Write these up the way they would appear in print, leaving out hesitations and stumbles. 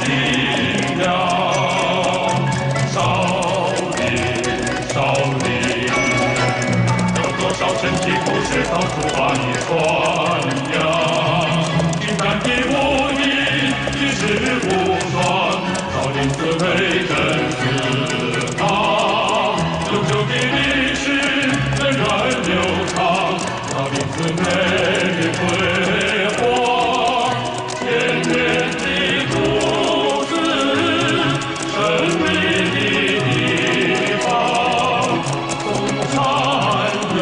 新娘，少林，少林，有多少神奇故事到处把你传扬？金丹的武艺举世无双，少林寺威震四方，悠久的历史源远流长，少林寺美丽辉煌，千年的故事，神秘的地方，风禅有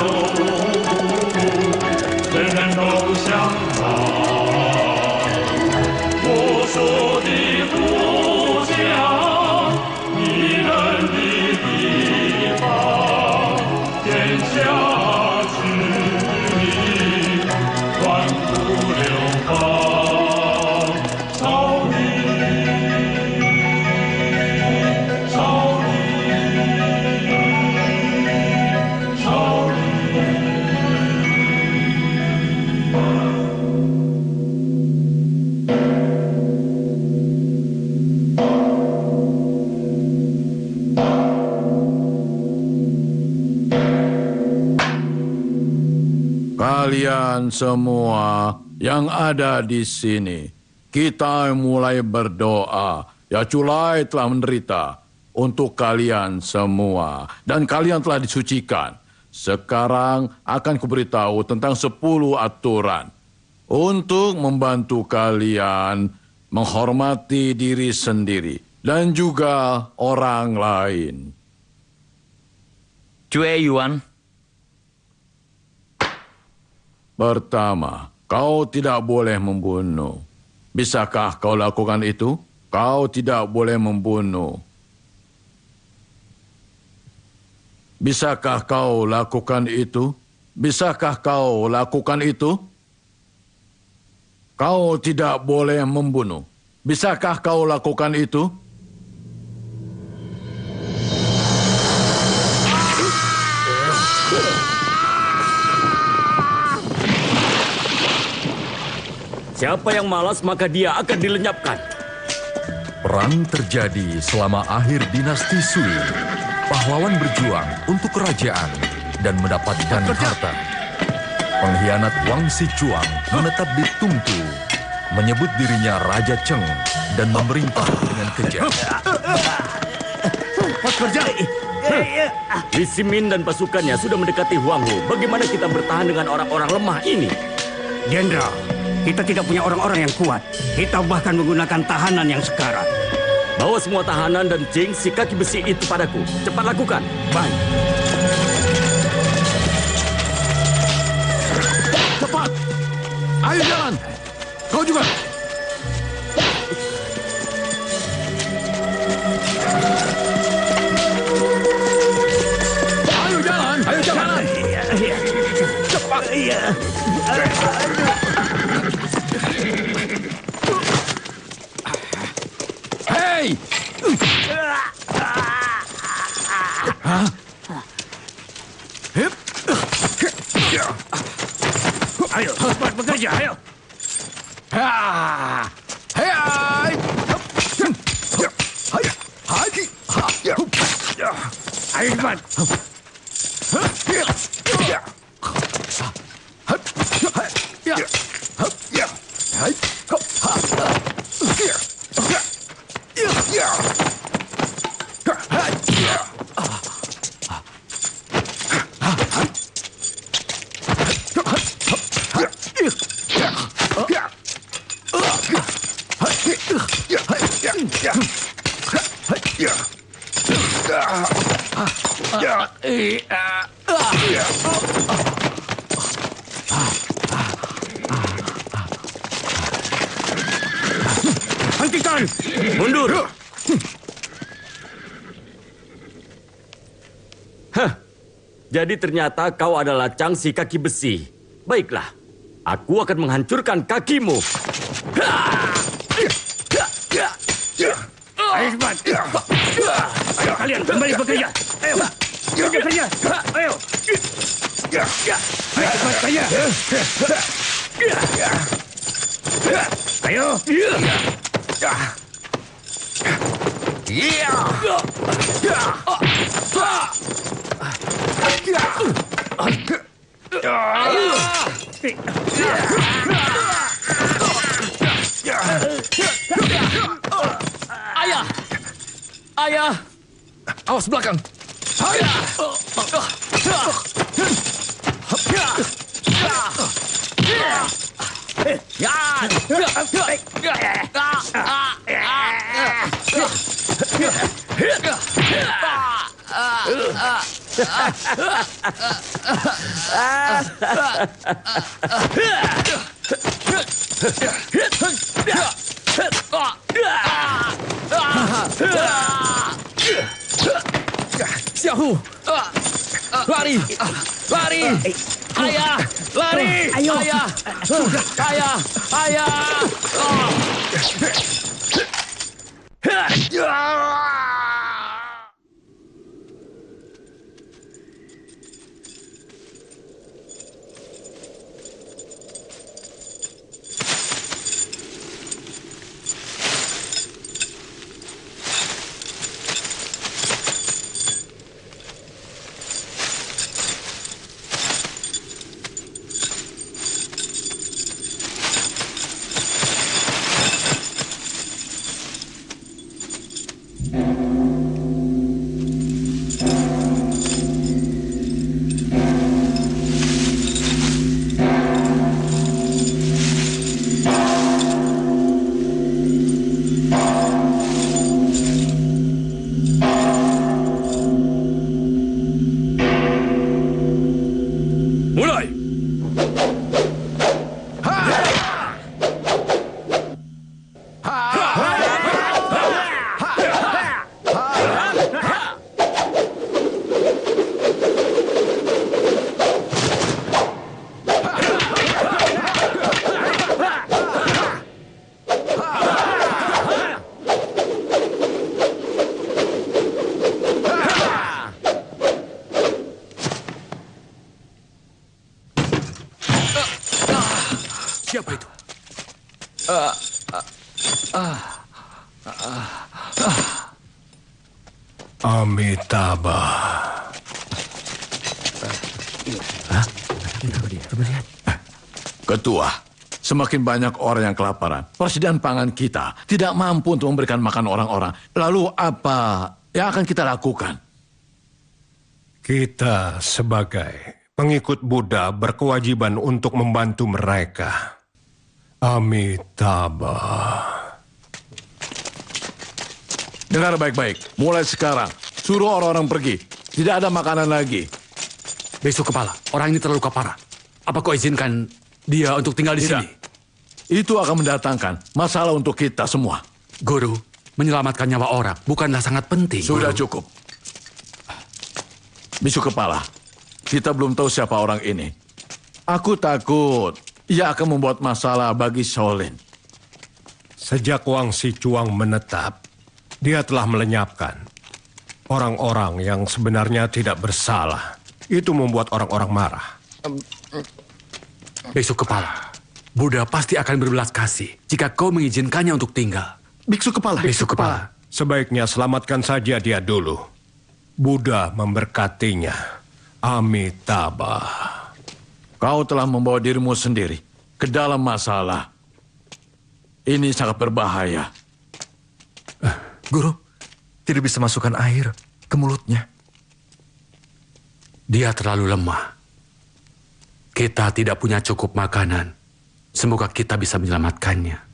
人人都向往。我说的故乡，迷人的地方，天下之名，万古流芳。少林，少林，少林。 Kalian semua yang ada di sini, kita mulai berdoa. Ya Culai telah menderita untuk kalian semua, dan kalian telah disucikan. Sekarang akan kuberitahu tentang 10 aturan untuk membantu kalian menghormati diri sendiri dan juga orang lain. Cue Yuan, Pertama, kau tidak boleh membunuh. Bisakah kau lakukan itu? Kau tidak boleh membunuh. Bisakah kau lakukan itu? Bisakah kau lakukan itu? Kau tidak boleh membunuh. Bisakah kau lakukan itu? siapa yang malas maka dia akan dilenyapkan. Perang terjadi selama akhir dinasti Sui. Pahlawan berjuang untuk kerajaan dan mendapatkan harta. Pengkhianat Wang Sichuan menetap di Tungku, menyebut dirinya Raja Cheng dan memerintah dengan kejam. Li Simin dan pasukannya sudah mendekati Huang Hu. Bagaimana kita bertahan dengan orang-orang lemah ini? Jenderal, kita tidak punya orang-orang yang kuat. Kita bahkan menggunakan tahanan yang sekarat. Bawa semua tahanan dan Jing si kaki besi itu padaku. Cepat lakukan. Baik. Cepat! Ayo jalan! Kau juga! Ayo jalan! Ayo jalan! Cepat! Hei! Hah? Hip! Ayo, cepat bekerja, ayo. Ha! Hei! Hai! Hai! Ayo cepat. Hentikan! Mundur! Hah, jadi ternyata kau adalah Chang si kaki besi. Baiklah, aku akan menghancurkan kakimu. Ayo cepat. Ayo kalian kembali bekerja. Ayo. Kerja. Ayo. Ayo cepat kerja. Ayo. Ayah! Ayah! Awas belakang. Xiaohu! Lari! Lari! Ayah! Lari! Ayo. Ayah! Ayah! Ayah! Mulai! Siapa itu? Amitabha. Ketua, semakin banyak orang yang kelaparan. Persediaan pangan kita tidak mampu untuk memberikan makan orang-orang. Lalu apa yang akan kita lakukan? Kita sebagai pengikut Buddha berkewajiban untuk membantu mereka. Amitabha. Dengar baik-baik, mulai sekarang suruh orang-orang pergi. Tidak ada makanan lagi. Besok kepala, orang ini terluka parah. Apa kau izinkan dia untuk tinggal di Tidak. sini? Itu akan mendatangkan masalah untuk kita semua. Guru, menyelamatkan nyawa orang bukanlah sangat penting. Sudah Guru. cukup. Bisu kepala, kita belum tahu siapa orang ini. Aku takut ia akan membuat masalah bagi Shaolin. Sejak Wang Sichuang menetap, dia telah melenyapkan orang-orang yang sebenarnya tidak bersalah. Itu membuat orang-orang marah. Besok kepala, Buddha pasti akan berbelas kasih jika kau mengizinkannya untuk tinggal. Biksu kepala. Besok kepala. Sebaiknya selamatkan saja dia dulu. Buddha memberkatinya. Amitabha. Kau telah membawa dirimu sendiri ke dalam masalah. Ini sangat berbahaya. Guru, tidak bisa masukkan air ke mulutnya. Dia terlalu lemah. Kita tidak punya cukup makanan. Semoga kita bisa menyelamatkannya.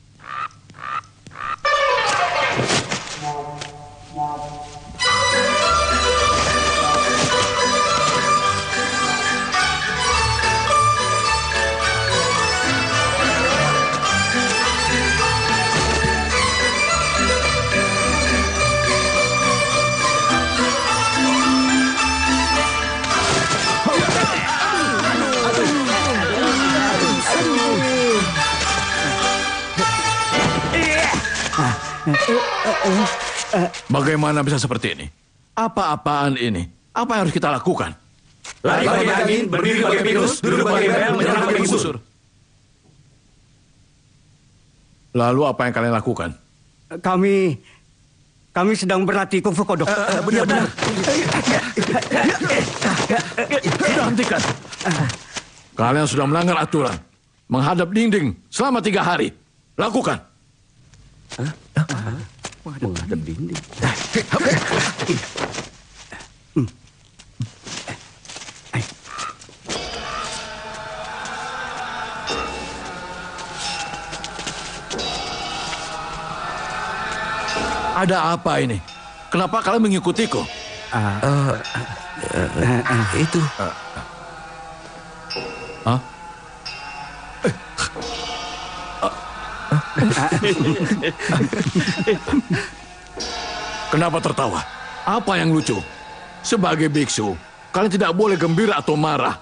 Bagaimana bisa seperti ini? Apa-apaan ini? Apa yang harus kita lakukan? Lari bagai angin, berdiri bagai pinus, duduk bagai bel, menyerang bagai musuh. Lalu apa yang kalian lakukan? Kami Kami sedang berlatih kungfu kodok. Benar. Sudah hentikan. Kalian sudah melanggar aturan. Menghadap dinding selama 3 hari. Lakukan. Menghadap dinding. Ada apa ini? Kenapa kalian mengikutiku? Itu. Hah? Kenapa tertawa? Apa yang lucu? Sebagai biksu, kalian tidak boleh gembira atau marah.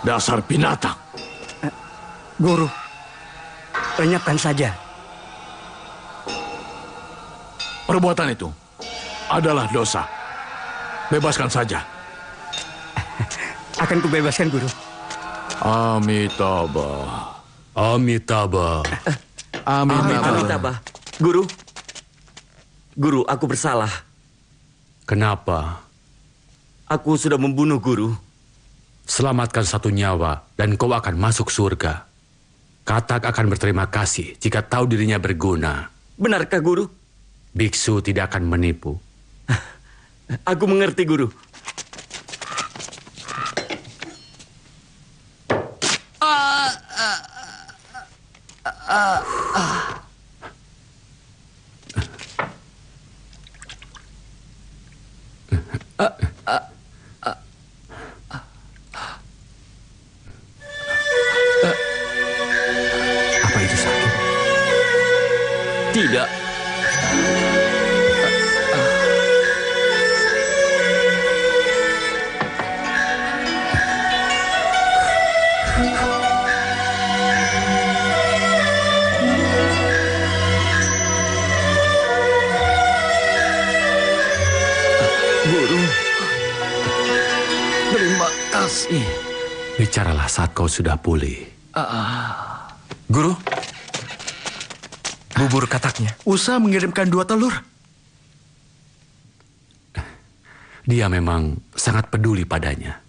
Dasar binatang. Guru, lenyapkan saja. Perbuatan itu adalah dosa. Bebaskan saja. Akan kubebaskan, Guru. Amitabha. Amitabha. Amitabha. Guru. Guru, aku bersalah. Kenapa? Aku sudah membunuh guru. Selamatkan 1 nyawa dan kau akan masuk surga. Katak akan berterima kasih jika tahu dirinya berguna. Benarkah, Guru? Biksu tidak akan menipu. Aku mengerti, Guru. Apa itu sakit? Tidak. Guru. Terima kasih. Bicaralah saat kau sudah pulih. Guru, bubur kataknya. Usa mengirimkan 2 telur. Dia memang sangat peduli padanya.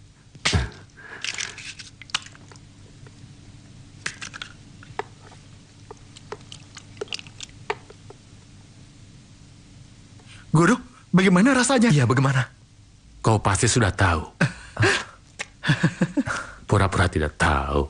Guru, bagaimana rasanya? Iya, bagaimana? Kau pasti sudah tahu. Pura-pura tidak tahu.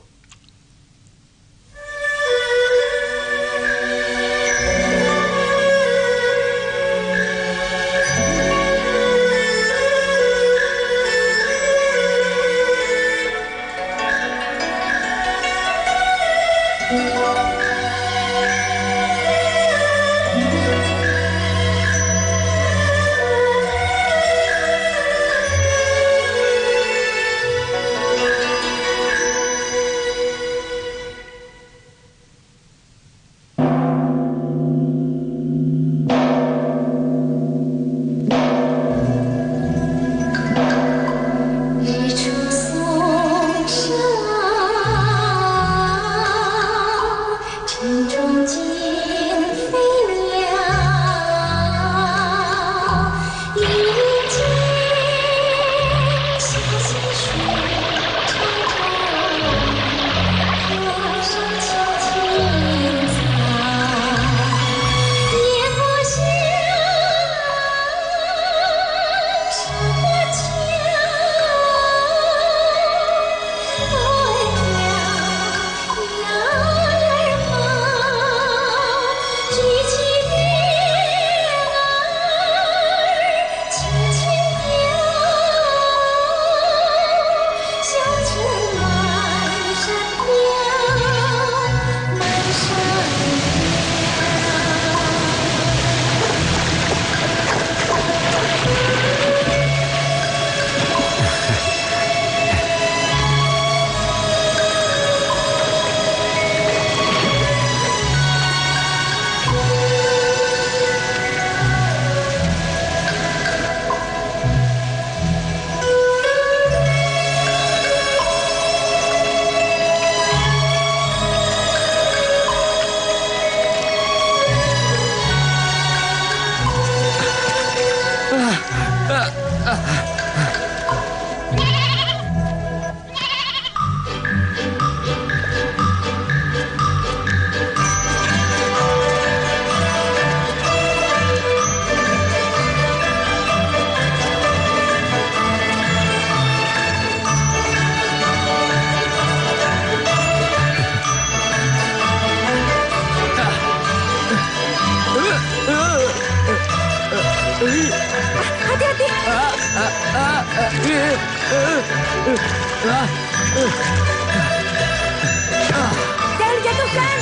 Jangan jatuhkan.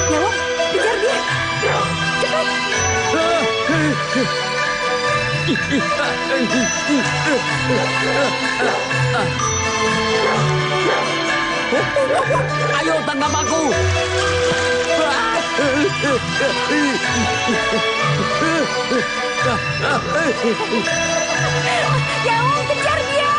Nyawang, kejar dia. Cepat. Ayo tangkap aku. Nyawang, kejar dia.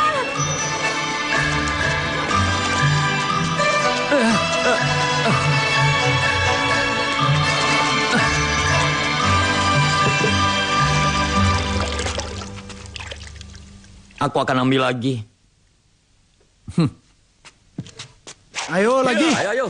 Aku akan ambil lagi. Ayo lagi. Ayo.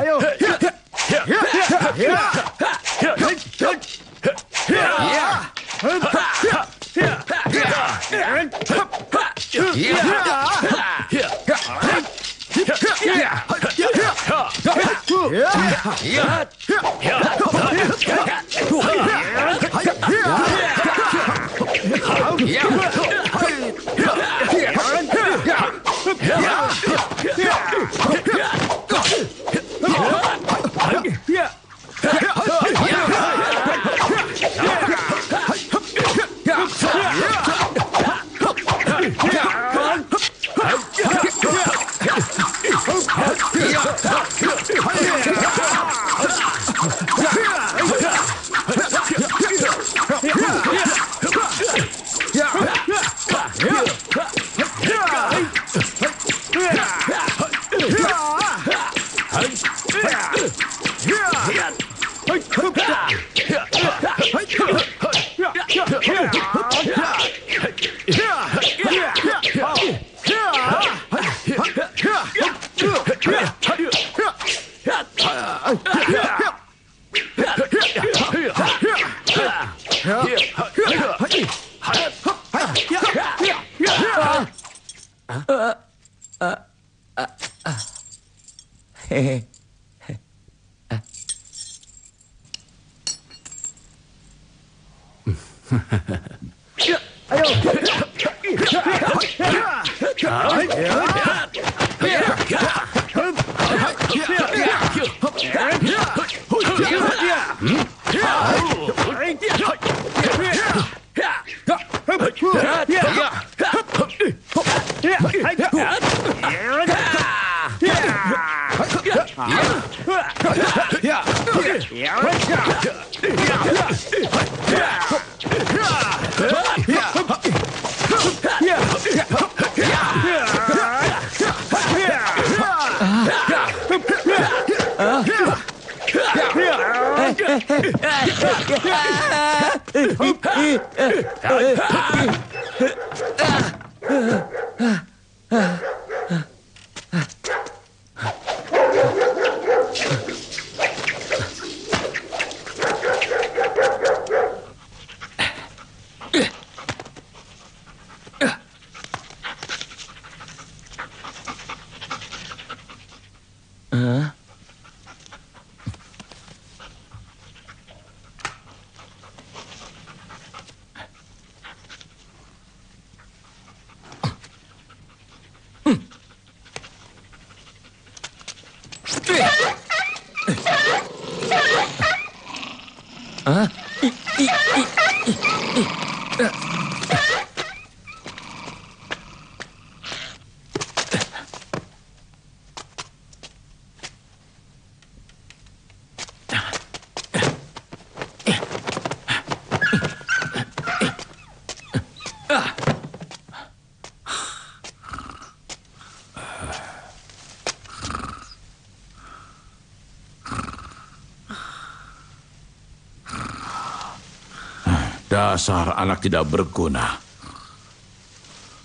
Dasar anak tidak berguna.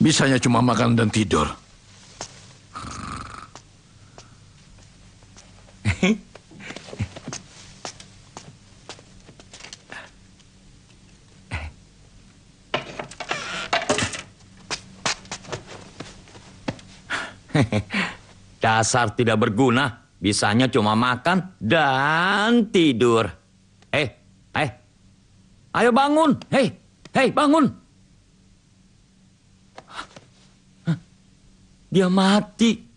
Bisanya cuma makan dan tidur. Dasar tidak berguna. Bisanya cuma makan dan tidur. Ayo bangun. Hei, bangun. Hah? Dia mati.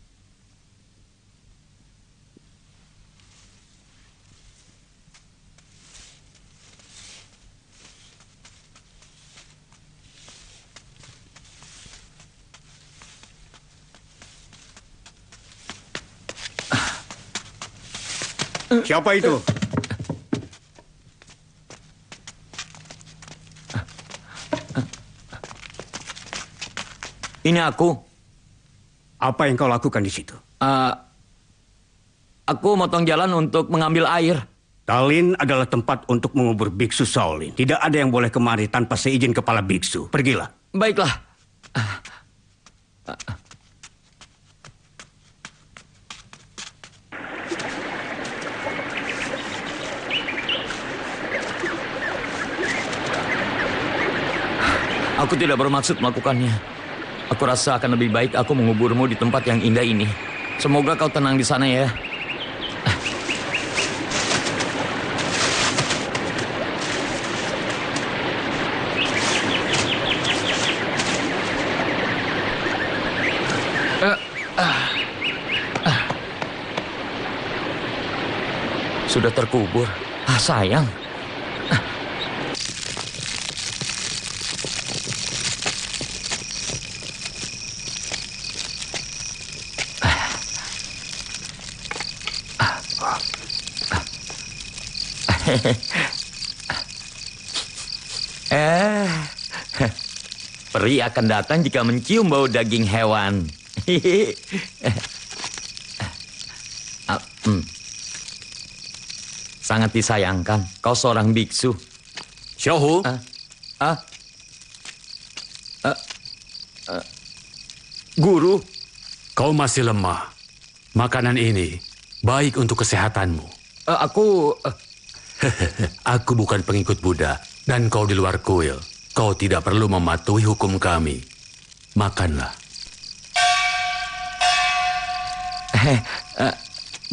Siapa itu? Ini aku. Apa yang kau lakukan di situ? Aku motong jalan untuk mengambil air. Talin adalah tempat untuk mengubur biksu Shaolin. Tidak ada yang boleh kemari tanpa seizin kepala biksu. Pergilah. Baiklah. Aku tidak bermaksud melakukannya. Aku rasa akan lebih baik aku menguburmu di tempat yang indah ini. Semoga kau tenang di sana ya. Sudah terkubur. Sayang. Peri akan datang jika mencium bau daging hewan. Sangat disayangkan, kau seorang biksu. Xiaohu, Guru, kau masih lemah. Makanan ini baik untuk kesehatanmu. Aku bukan pengikut Buddha, dan kau di luar kuil. Kau tidak perlu mematuhi hukum kami. Makanlah.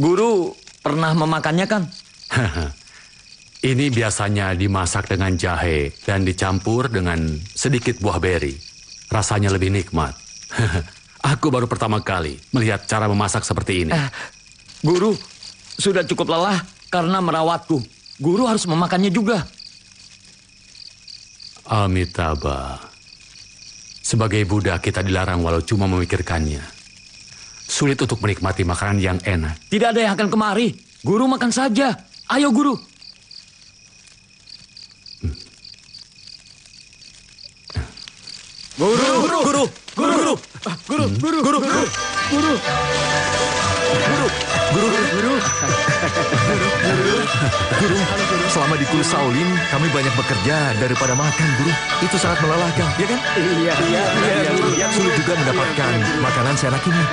Guru pernah memakannya kan? Ini biasanya dimasak dengan jahe dan dicampur dengan sedikit buah beri. Rasanya lebih nikmat. Aku baru pertama kali melihat cara memasak seperti ini. Guru, sudah cukup lelah karena merawatku. Guru harus memakannya juga. Amitabha. Sebagai Buddha kita dilarang walau cuma memikirkannya. Sulit untuk menikmati makanan yang enak. Tidak ada yang akan kemari. Guru makan saja. Ayo guru. Guru. Guru, selama di kuil Shaolin, kami banyak bekerja daripada makan, Guru. Itu sangat melelahkan, ya kan? Iya. Sulit juga mendapatkan makanan seenak ini.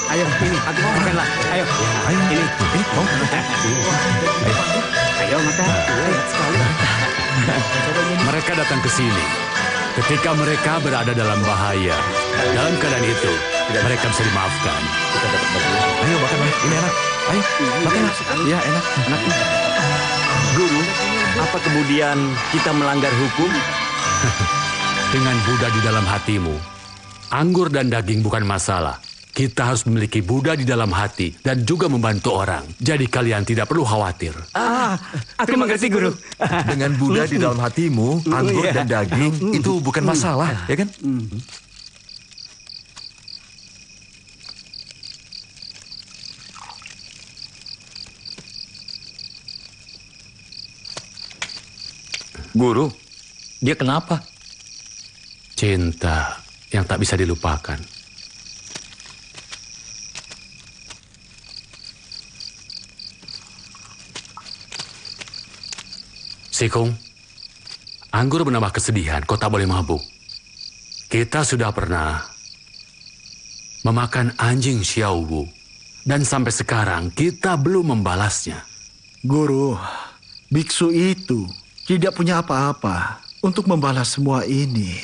Ayo, ini. Makanlah. Ayo. Ini. Mau? Ayo makan. Mereka datang ke sini ketika mereka berada dalam bahaya. Dalam keadaan itu, mereka bisa dimaafkan. Ayo makanlah, ini enak. Ayo, makanlah. Iya, enak. Guru, apa kemudian kita melanggar hukum? Dengan Buddha di dalam hatimu, anggur dan daging bukan masalah. Kita harus memiliki Buddha di dalam hati dan juga membantu orang. Jadi kalian tidak perlu khawatir. Aku mengerti, Guru. Dengan Buddha di dalam hatimu, anggur dan daging itu bukan masalah, ya kan? Guru, dia kenapa? Cinta yang tak bisa dilupakan. Sikung, anggur menambah kesedihan, kau tak boleh mabuk. Kita sudah pernah memakan anjing Xiaowu, dan sampai sekarang kita belum membalasnya. Guru, biksu itu tidak punya apa-apa untuk membalas semua ini.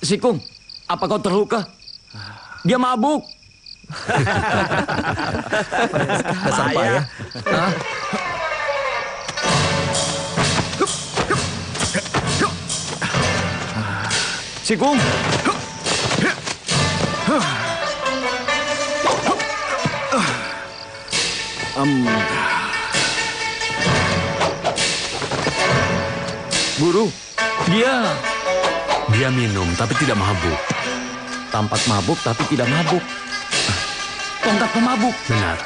Sikung, apa kau terluka? Dia mabuk. Sampai ya. Sikung. Guru, Dia minum tapi tidak mabuk. tampak mabuk tapi tidak mabuk. Tongkat pemabuk. Benar.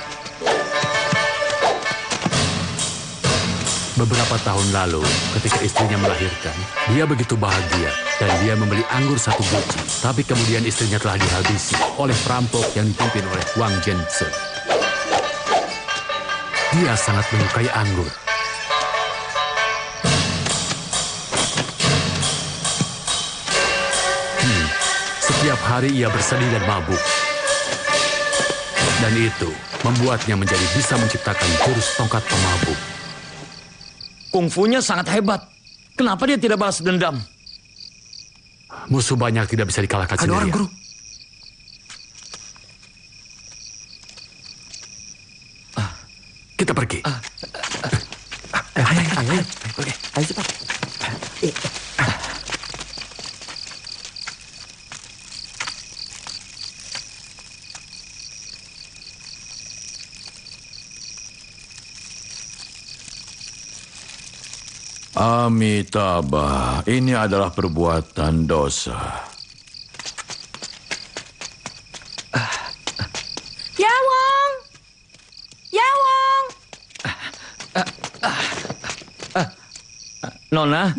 Beberapa tahun lalu, ketika istrinya melahirkan, dia begitu bahagia dan dia membeli anggur 1 guci. Tapi kemudian istrinya telah dihabisi oleh perampok yang dipimpin oleh Wang Zhense. Dia sangat menyukai anggur. Setiap hari ia bersedih dan mabuk. Dan itu membuatnya menjadi bisa menciptakan jurus tongkat pemabuk. Kungfunya sangat hebat. Kenapa dia tidak balas dendam? Musuh banyak tidak bisa dikalahkan Ada sendirian. orang, Guru. Kita pergi. Ayo. Oke, ayo cepat. Amitabha, ini adalah perbuatan dosa. Yawong! Yawong! Nona,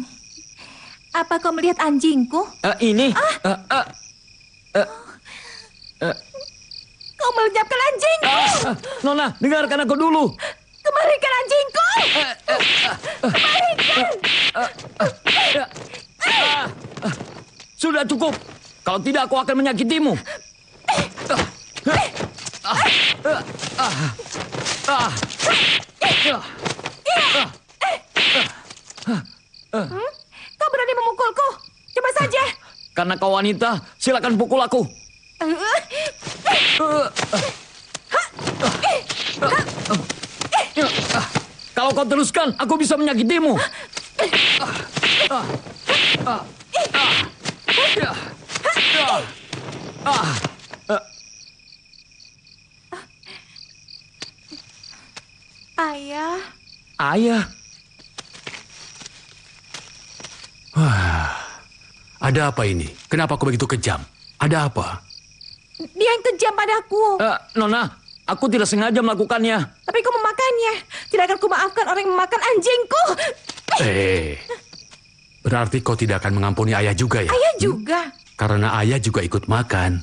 Apa kau melihat anjingku? ini. Kau melenyapkan anjingku! Nona, dengarkan aku dulu. Kembalikan anjingku! Sudah cukup. Kalau tidak, aku akan menyakitimu. Kau berani memukulku? Coba saja. Karena kau wanita, silakan pukul aku. Kalau kau teruskan, aku bisa menyakitimu. Ayah, Ayah, Ada apa ini? Kenapa kau begitu kejam? Ada apa? dia yang kejam padaku. Nona, aku tidak sengaja melakukannya. Tapi kau memakannya. Tidak akan kumaafkan orang yang memakan anjingku. Berarti kau tidak akan mengampuni ayah juga ya? Ayah juga. Karena ayah juga ikut makan.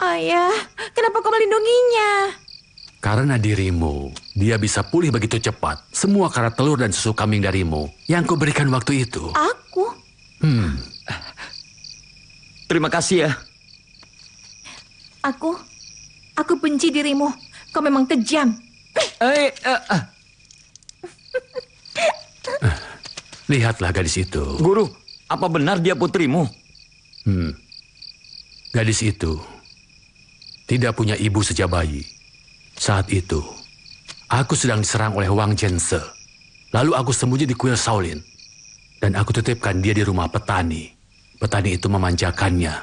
Ayah, kenapa kau melindunginya? Karena dirimu, dia bisa pulih begitu cepat. Semua karena telur dan susu kambing darimu yang kau berikan waktu itu. Aku? Terima kasih ya. Aku benci dirimu. Kau memang kejam. Lihatlah gadis itu. Guru, apa benar dia putrimu? Gadis itu tidak punya ibu sejak bayi. Saat itu, aku sedang diserang oleh Wang Zhense. Lalu aku sembunyi di kuil Shaolin. Dan aku titipkan dia di rumah petani. Petani itu memanjakannya.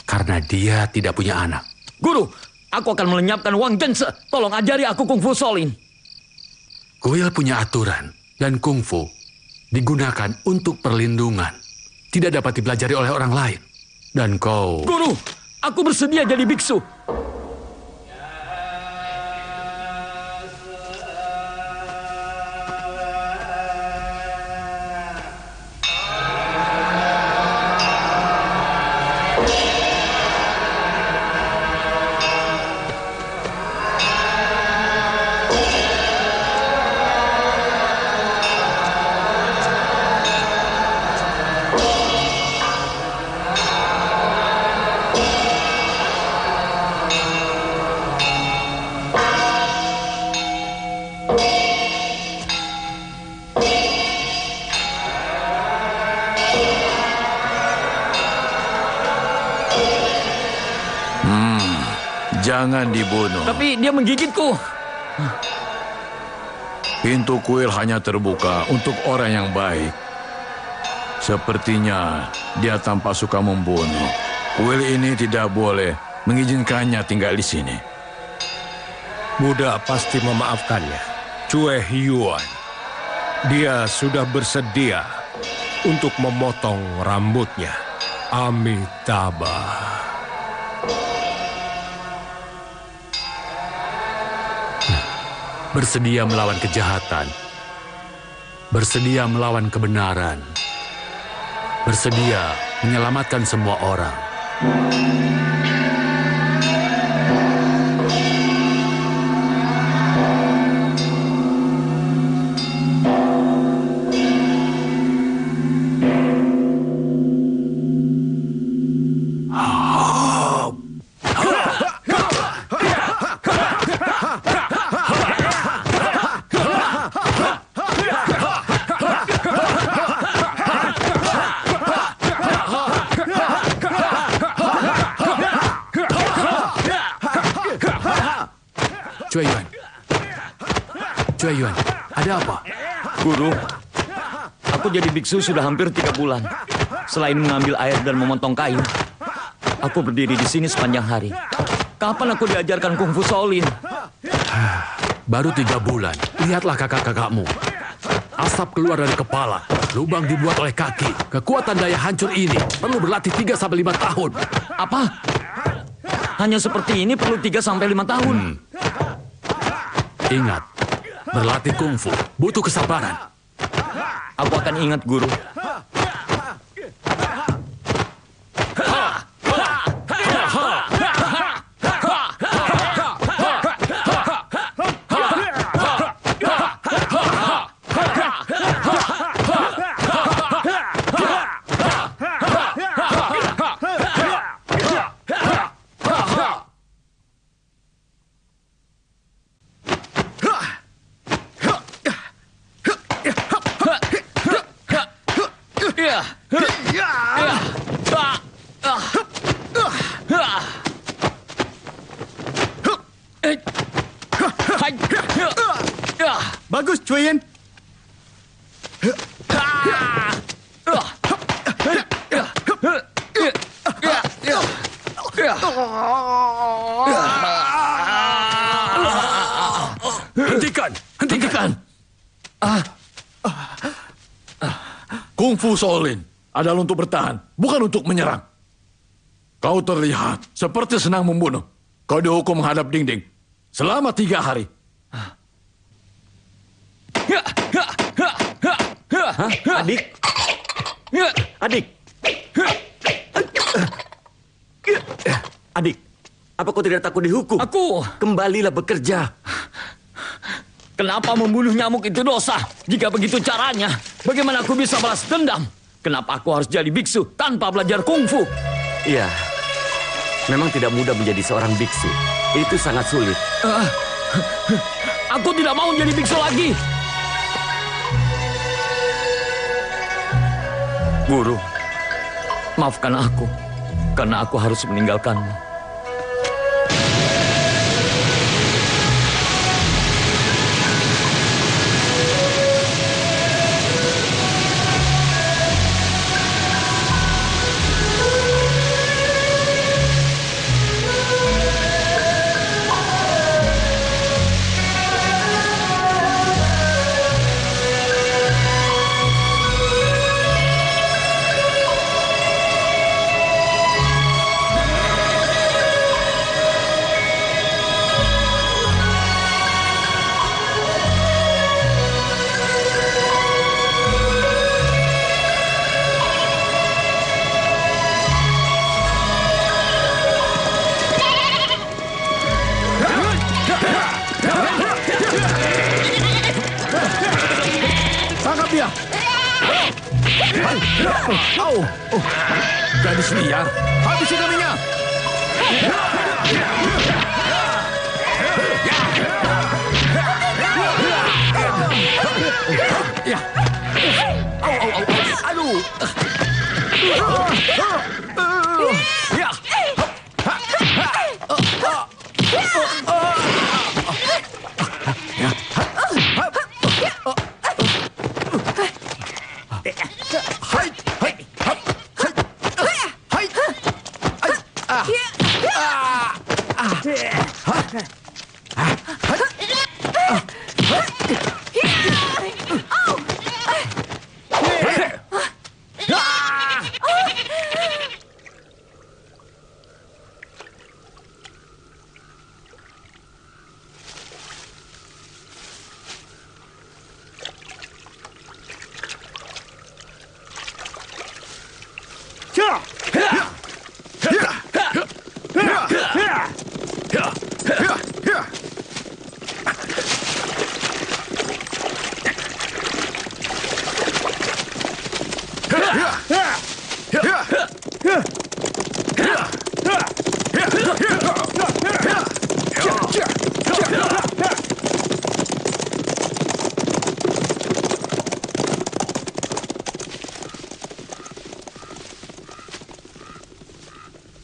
Karena dia tidak punya anak. Guru, aku akan melenyapkan Wang Zhense. Tolong ajari aku kungfu Shaolin. Kuil punya aturan. Dan kungfu digunakan untuk perlindungan. Tidak dapat dipelajari oleh orang lain. Dan kau... Guru, aku bersedia jadi biksu. Jangan dibunuh. Tapi dia menggigitku. Pintu kuil hanya terbuka untuk orang yang baik. Sepertinya dia tampak suka membunuh. Kuil ini tidak boleh mengizinkannya tinggal di sini. Buddha pasti memaafkannya. Cue Hyuan. Dia sudah bersedia untuk memotong rambutnya. Amitabha. Bersedia melawan kejahatan, bersedia melawan kebenaran, bersedia menyelamatkan semua orang. Cue Yuan, ada apa? Guru, aku jadi biksu sudah hampir 3 bulan. Selain mengambil air dan memotong kayu, aku berdiri di sini sepanjang hari. Kapan aku diajarkan kungfu Shaolin? Baru 3 bulan. Lihatlah kakak-kakakmu. Asap keluar dari kepala. Lubang dibuat oleh kaki. Kekuatan daya hancur ini perlu berlatih 3-5 tahun. Apa? Hanya seperti ini perlu 3-5 tahun. Ingat, berlatih kungfu butuh kesabaran. Aku akan ingat, Guru. Bagus, Cuyen. Hentikan. Kungfu Shaolin adalah untuk bertahan, bukan untuk menyerang. Kau terlihat seperti senang membunuh. Kau dihukum menghadap dinding selama 3 hari. Adik. Adik, apa kau tidak takut dihukum? Kembalilah bekerja. Kenapa membunuh nyamuk itu dosa? Jika begitu caranya, bagaimana aku bisa balas dendam? Kenapa aku harus jadi biksu tanpa belajar kungfu? Iya, memang tidak mudah menjadi seorang biksu. Itu sangat sulit. Aku tidak mau menjadi biksu lagi. Guru, maafkan aku karena aku harus meninggalkanmu. Tangkap dia! Gadis liar, habisi kaminya! Ya. Aduh. Ya.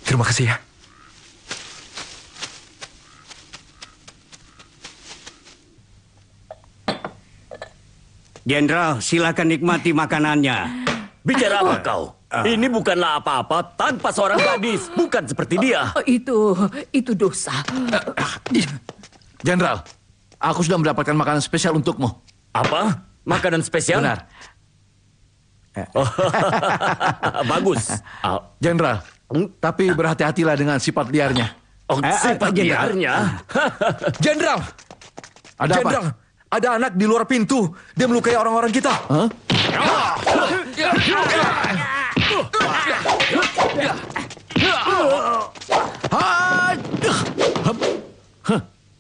Terima kasih ya. Jenderal, silakan nikmati makanannya. Bicara apa kau? Ini bukanlah apa-apa tanpa seorang gadis. Bukan seperti dia. Itu dosa. Jenderal, aku sudah mendapatkan makanan spesial untukmu. Apa? Makanan spesial? Benar. Bagus. Jenderal, tapi berhati-hatilah dengan sifat liarnya. Oh, sifat liarnya? Jenderal! Ada apa? Jenderal, ada anak di luar pintu. Dia melukai orang-orang kita. Hah?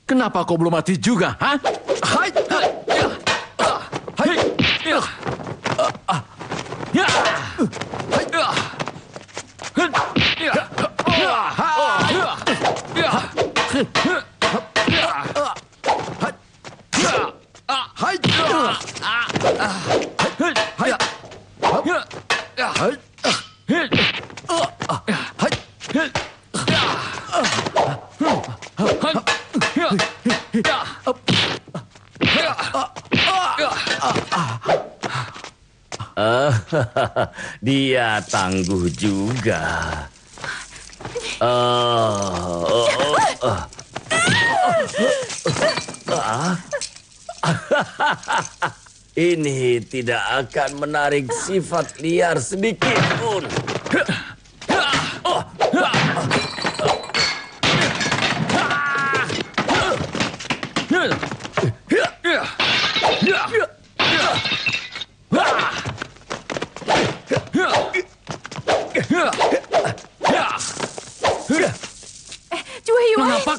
Kenapa kau belum mati juga? Hah? Dia tangguh juga. Ini tidak akan menarik sifat liar sedikit pun. Cuai Wai. Mengapa?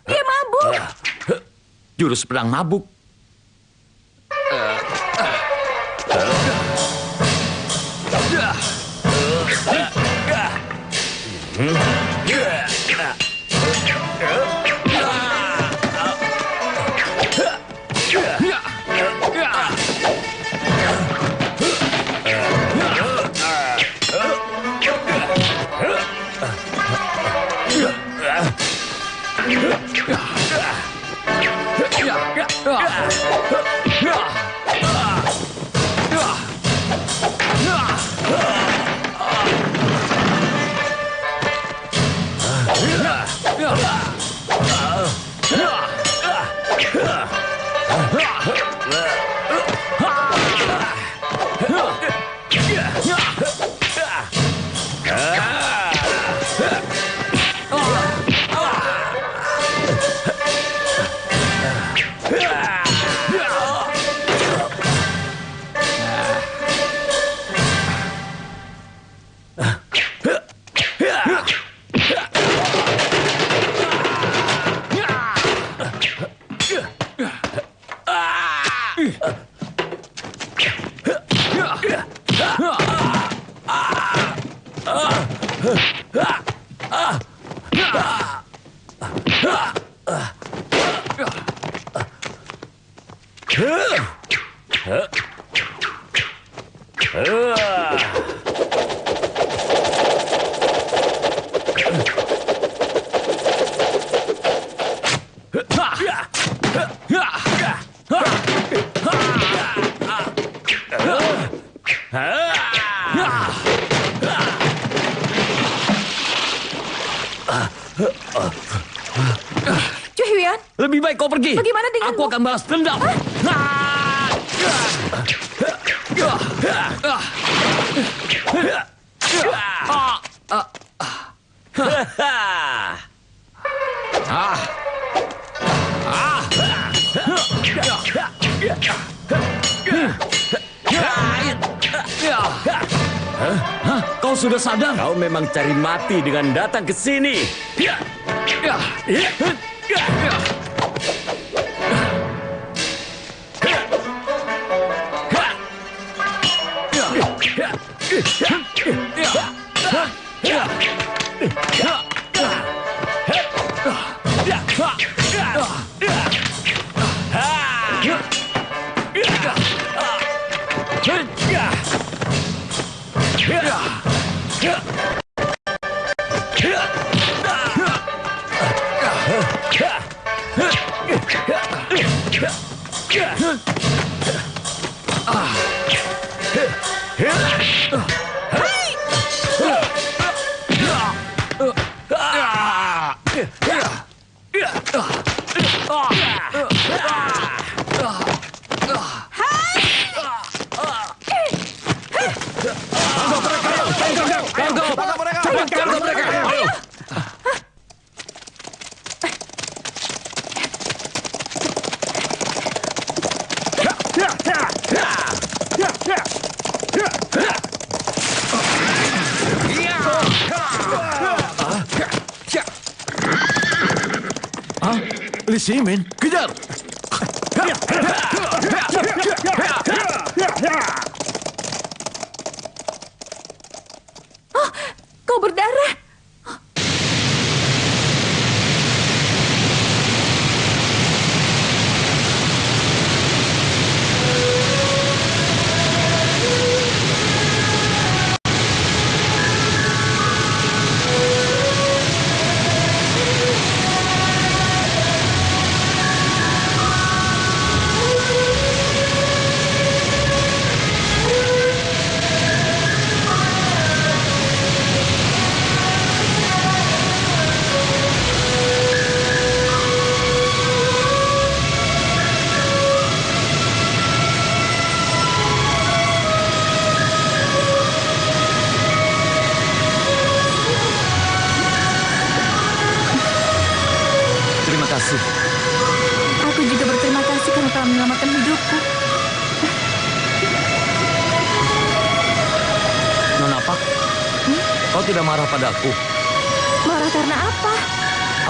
Dia mabuk. Jurus pedang mabuk. Lebih baik kau pergi. Bagaimana denganmu? Aku akan balas dendam. Kau sudah sadar? Kau memang cari mati dengan datang ke sini. Li Ximin, kejar! Oh, kau berdarah. Terima kasih. Aku juga berterima kasih karena telah menyelamatkan hidupku. Nona Pak, kau tidak marah padaku. Marah karena apa?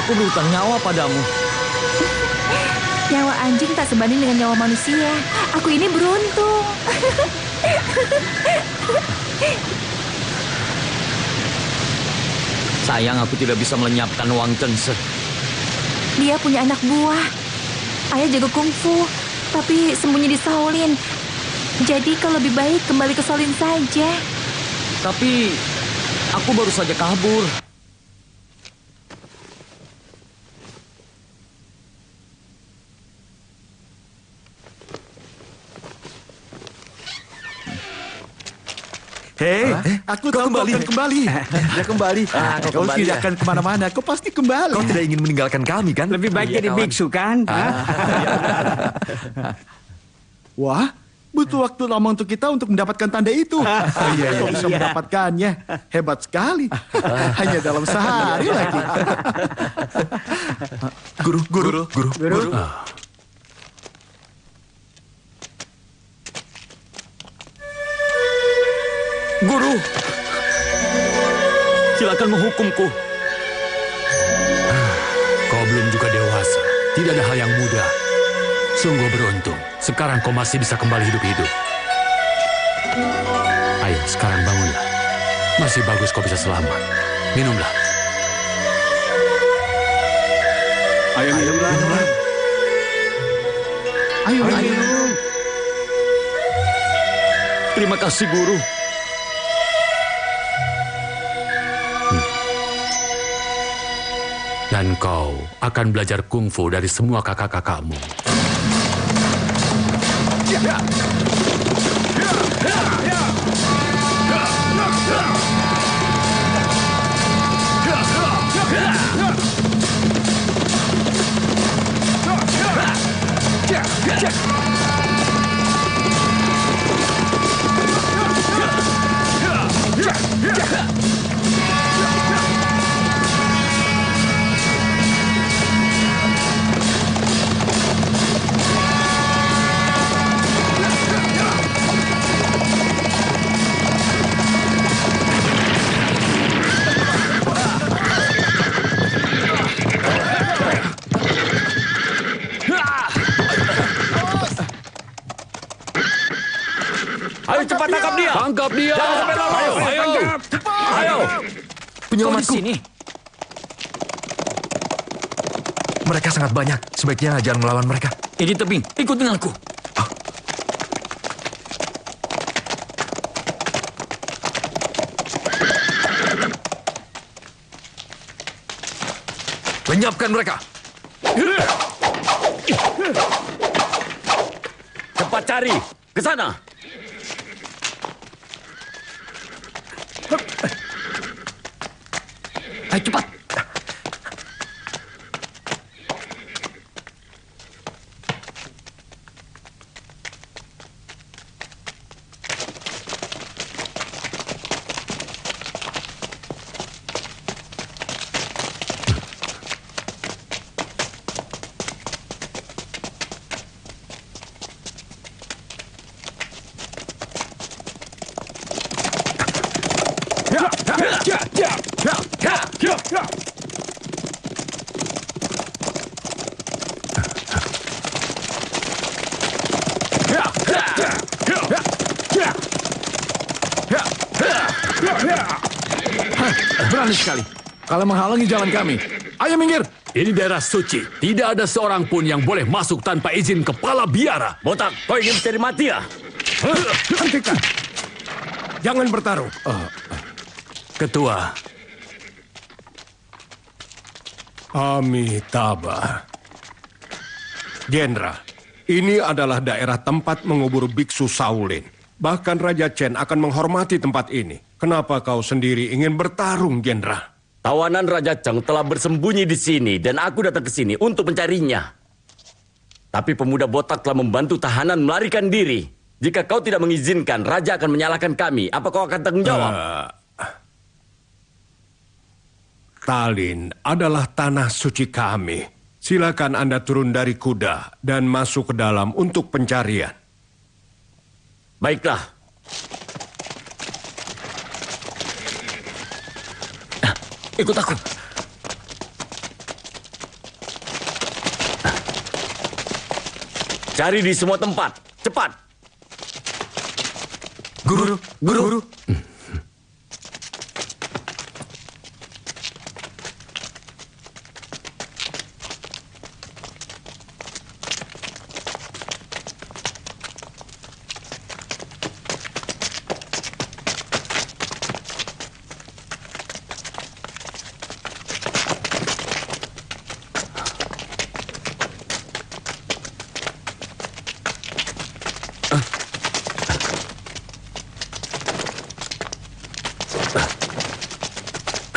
Aku berhutang nyawa padamu. Nyawa anjing tak sebanding dengan nyawa manusia. Aku ini beruntung. Sayang aku tidak bisa melenyapkan Wang Zhense. Dia punya anak buah. Ayah jago kungfu, tapi sembunyi di Shaolin. Jadi kau lebih baik kembali ke Shaolin saja. Tapi aku baru saja kabur. Hei, aku tahu kau akan kembali. Dia kembali. Kau tidak akan kemana-mana. Kau pasti kembali. Kau tidak ingin meninggalkan kami, kan? Lebih baik jadi biksu kan? Wah, butuh waktu lama untuk kita untuk mendapatkan tanda itu. Kau bisa mendapatkannya. Hebat sekali. Hanya dalam sehari lagi. Guru. Guru, silakan menghukumku. Kau belum juga dewasa. Tidak ada hal yang mudah. Sungguh beruntung. Sekarang kau masih bisa kembali hidup-hidup. Ayo, sekarang bangunlah. Masih bagus kau bisa selamat. Minumlah. Ayo. Terima kasih, Guru. Dan kau akan belajar kungfu dari semua kakak-kakakmu. tangkap dia. Tangkap dia. Jangan sampai lolos. Ayo. Ayo. Penyelamatku. Kau di sini. Mereka sangat banyak. Sebaiknya jangan melawan mereka. Ini tebing. Ikut denganku. Lenyapkan mereka. Cepat cari. Ke sana. Ayo cepat. Berani sekali. Kalian menghalangi jalan kami. Ayo minggir. Ini daerah suci. Tidak ada seorang pun yang boleh masuk tanpa izin kepala biara. Botak, kau ingin mencari mati ya? Hentikan. Jangan bertarung. Ketua, Amitabha. Jenderal, ini adalah daerah tempat mengubur biksu Shaolin. Bahkan Raja Chen akan menghormati tempat ini. Kenapa kau sendiri ingin bertarung, Jenderal? Tawanan Raja Cheng telah bersembunyi di sini dan aku datang ke sini untuk mencarinya. Tapi pemuda botak telah membantu tahanan melarikan diri. Jika kau tidak mengizinkan, Raja akan menyalahkan kami. Apa kau akan tanggung jawab? Talin adalah tanah suci kami. Silakan Anda turun dari kuda dan masuk ke dalam untuk pencarian. Baiklah. Ikut aku. Cari di semua tempat. Cepat. Guru.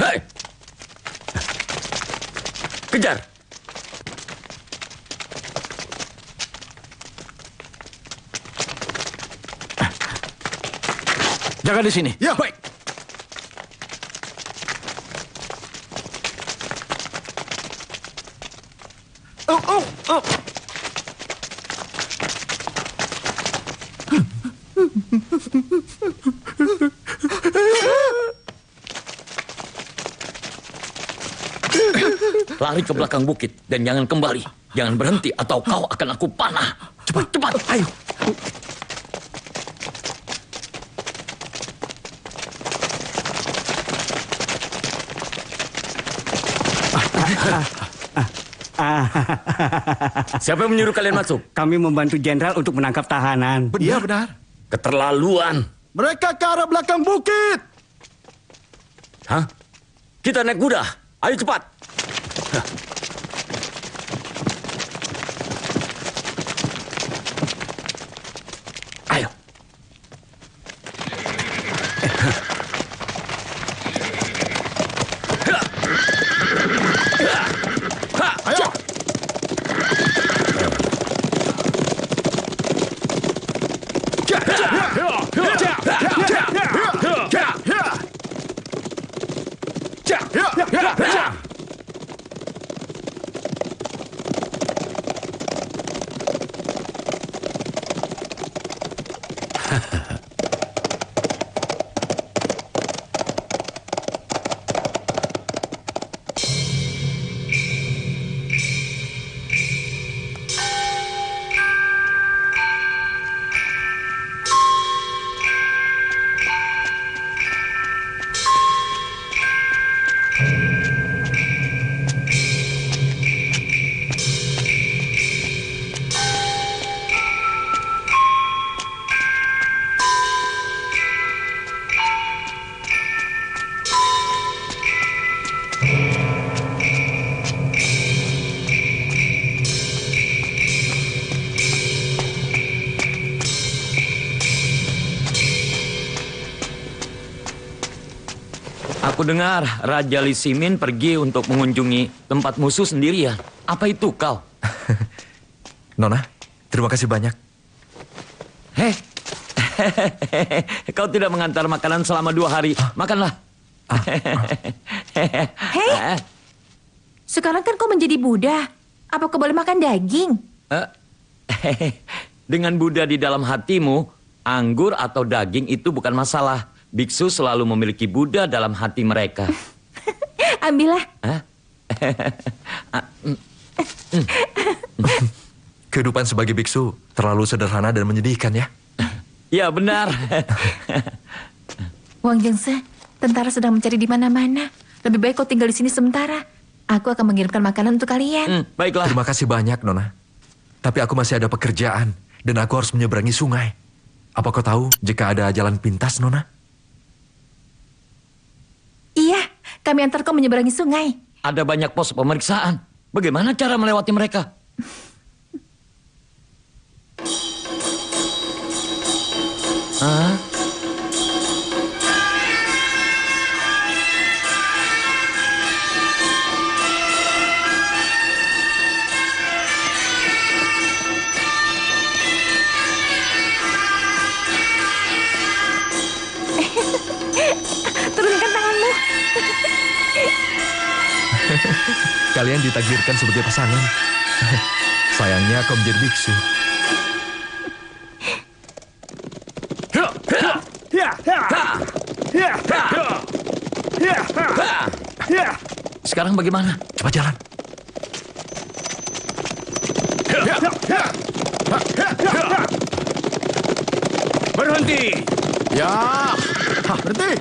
Hei! Kejar! Jaga di sini. Ya. Baik. Oh. Lari ke belakang bukit dan jangan kembali. Jangan berhenti atau kau akan aku panah. Cepat, ayo. Siapa yang menyuruh kalian masuk? Kami membantu jenderal untuk menangkap tahanan. Iya benar. Keterlaluan. Mereka ke arah belakang bukit. Hah? Kita naik kuda. Ayo cepat. Ayo. Ayo. Aku dengar Raja Lisimin pergi untuk mengunjungi tempat musuh sendirian. Apa itu kau? Nona, terima kasih banyak. Heh, kau tidak mengantar makanan selama 2 hari. Makanlah. Hei, sekarang kan kau menjadi Buddha. Apa kau boleh makan daging? Dengan Buddha di dalam hatimu, anggur atau daging itu bukan masalah. Biksu selalu memiliki Buddha dalam hati mereka. Ambillah. Kehidupan sebagai biksu terlalu sederhana dan menyedihkan ya. Ya benar. Wang Jengse, tentara sedang mencari di mana-mana. Lebih baik kau tinggal di sini sementara. Aku akan mengirimkan makanan untuk kalian. Baiklah. Terima kasih banyak, Nona. Tapi aku masih ada pekerjaan dan aku harus menyeberangi sungai. Apa kau tahu jika ada jalan pintas, Nona? Iya, kami antar kau menyeberangi sungai. Ada banyak pos pemeriksaan. Bagaimana cara melewati mereka? Hah? Turunkan tanganmu. Kalian ditakdirkan sebagai pasangan. Sayangnya kau menjadi biksu. Sekarang bagaimana? Cepat jalan. Berhenti! Ya, berhenti.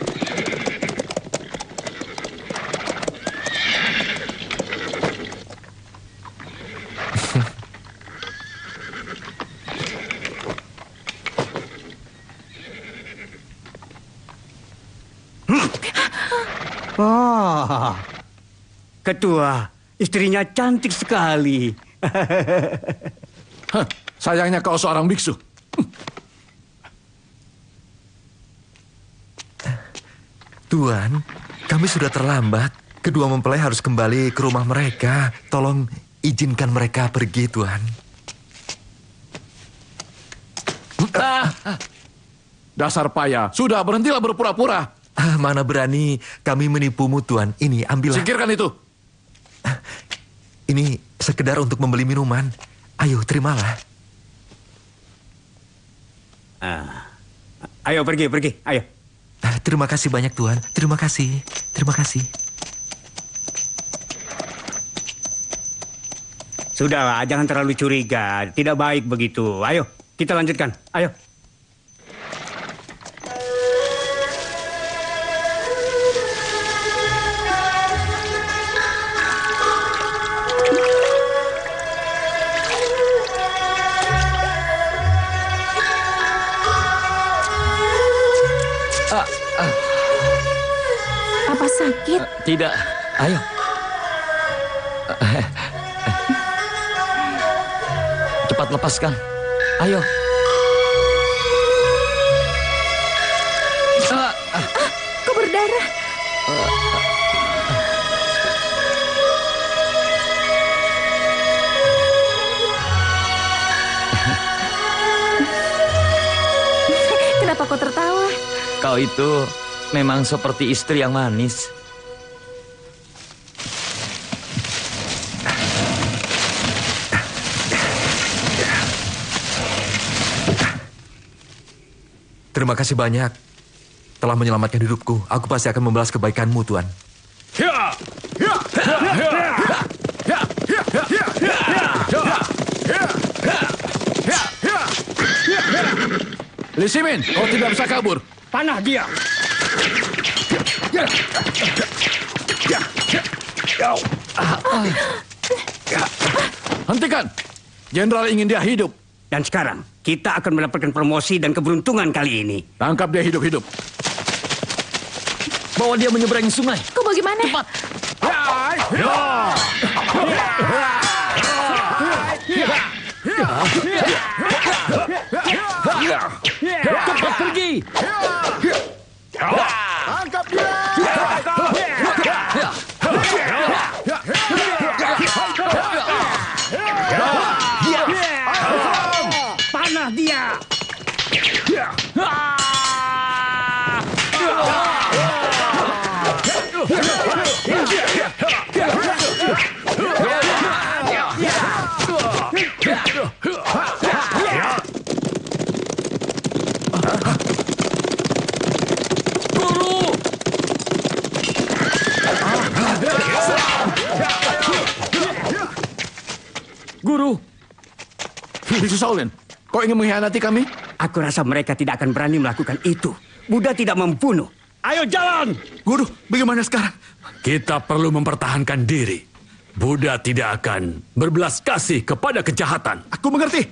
Wah, ketua, istrinya cantik sekali. Hah, sayangnya kau seorang biksu. Tuan, kami sudah terlambat. Kedua mempelai harus kembali ke rumah mereka. Tolong izinkan mereka pergi, Tuan. Dasar payah. Sudah, berhentilah berpura-pura. Mana berani kami menipumu, Tuan. Ini, ambillah. Singkirkan itu. Ini sekedar untuk membeli minuman. Ayo, terimalah. Ayo pergi, ayo. Terima kasih banyak, Tuan. Terima kasih. Terima kasih. Sudahlah, jangan terlalu curiga. Tidak baik begitu. Ayo, kita lanjutkan. Ayo. Apa sakit? Tidak. Ayo. Cepat lepaskan. Ayo. Kau berdarah. Kenapa kau tertawa? Kau itu memang seperti istri yang manis. Terima kasih banyak. Telah menyelamatkan hidupku. Aku pasti akan membalas kebaikanmu, Tuan. Lisimin, kau tidak bisa kabur. Panah dia. Hentikan! Jenderal ingin dia hidup. Dan sekarang, kita akan mendapatkan promosi dan keberuntungan kali ini. Tangkap dia hidup-hidup. Bawa dia menyeberangi sungai. Kau bagaimana? Cepat. Cepat pergi. Tangkap dia! Panah dia! Guru, Biksu Shaolin, kau ingin mengkhianati kami? Aku rasa mereka tidak akan berani melakukan itu. Buddha tidak membunuh. Ayo jalan! Guru, bagaimana sekarang? Kita perlu mempertahankan diri. Buddha tidak akan berbelas kasih kepada kejahatan. Aku mengerti.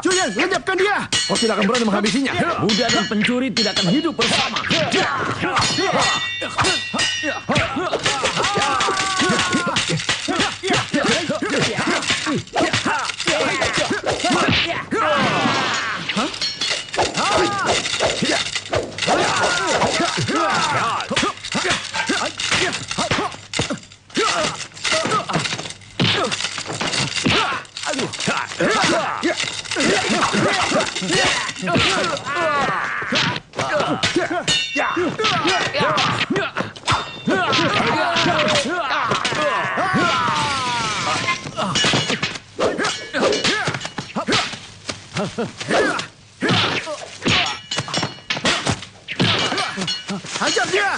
Julian, lenyapkan dia! Kau tidak akan berani menghabisinya. Buddha dan pencuri tidak akan hidup bersama. Hajar dia!